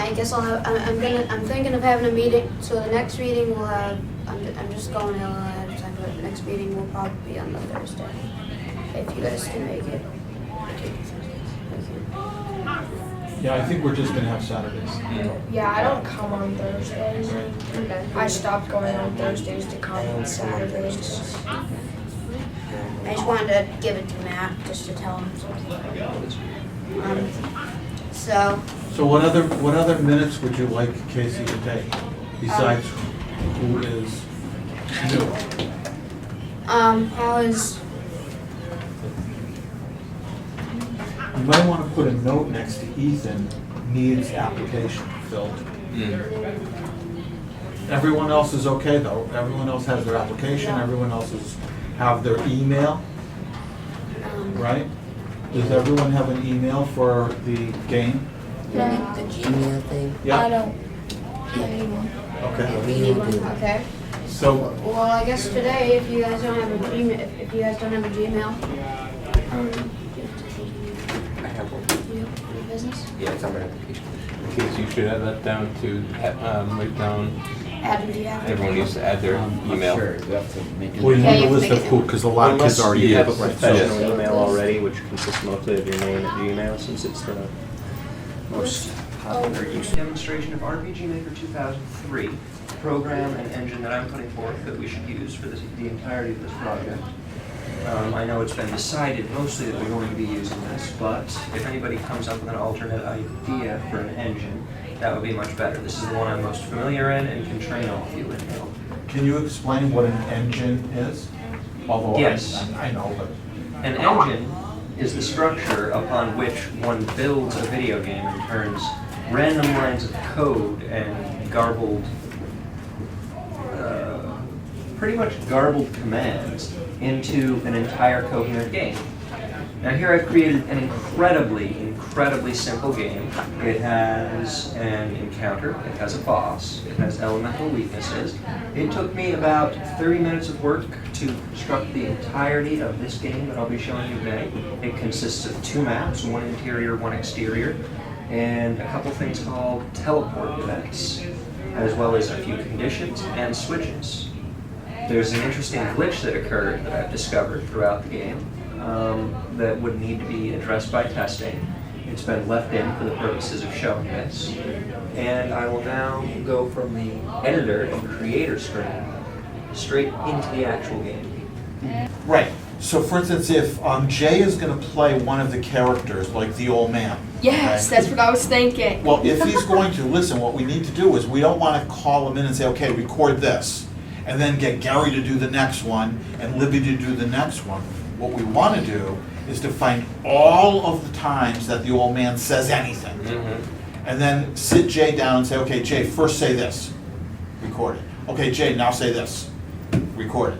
I guess I'm thinking of having a meeting. So the next meeting we'll have. I'm just going a little ahead of time, but the next meeting will probably be on the Thursday. If you guys can make it. Yeah, I think we're just gonna have Saturdays. Yeah, I don't come on Thursdays. Okay. I stopped going on Thursdays to come on Saturdays. I just wanted to give it to Matt just to tell him something. So what other minutes would you like Casey to take besides who is new? How is You might want to put a note next to Ethan, needs application filled. Everyone else is okay though. Everyone else has their application, everyone else have their email, right? Does everyone have an email for the game? Yeah. The Gmail thing? I Yeah, don't need one. okay. We don't do that. okay? So, Well, I guess today, if you guys don't have a Gmail, if you guys don't have a Gmail, I have one. you know, business. Yeah, it's on my application. Because you should add that down to, write down, Adam, do you have it? everyone needs to add their email. Sure, you have to make it. we Yeah, need you a list make of it. who, because a lot of kids already you have a have it, right? professional Yes. email already, which consists mostly of your name at Gmail, since it's the most popular use. Demonstration of RPG Maker 2003, program and engine that I'm putting forth that we should use for the entirety of this project. I know it's been decided mostly that we're going to be using this, but if anybody comes up with an alternate idea for an engine, that would be much better. This is the one I'm most familiar in and can train all of you in now. Can you explain what an engine is? Although Yes. I know, but. An engine is the structure upon which one builds a video game and turns random lines of code and garbled, pretty much garbled commands into an entire coherent game. Now here I've created an incredibly simple game. It has an encounter, it has a boss, it has elemental weaknesses. It took me about 30 minutes of work to construct the entirety of this game that I'll be showing you today. It consists of 2 maps, one interior, one exterior, and a couple things called teleport events, as well as a few conditions and switches. There's an interesting glitch that occurred that I've discovered throughout the game that would need to be addressed by testing. It's been left in for the purposes of showing this. And I will now go from the editor and creator screen straight into the actual game. Right. So for instance, if Jay is going to play one of the characters, like the old man. Yes, okay? that's what I was thinking. Well, if he's going to, listen, what we need to do is we don't want to call him in and say, okay, record this, and then get Gary to do the next one and Libby to do the next one. What we want to do is to find all of the times that the old man says anything. And then sit Jay down and say, okay, Jay, first say this, record it. Okay, Jay, now say this, record it.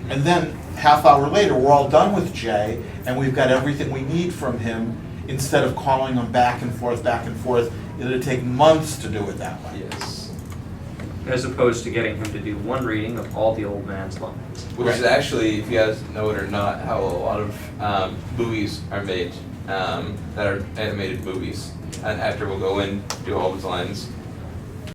And then half hour later, we're all done with Jay, and we've got everything we need from him instead of calling him back and forth, back and forth. It'll take months to do it that way. Yes. As opposed to getting him to do one reading of all the old man's lines. Which is actually, if you guys know it or not, how a lot of movies are made, that are animated movies. An actor will go in, do all his lines,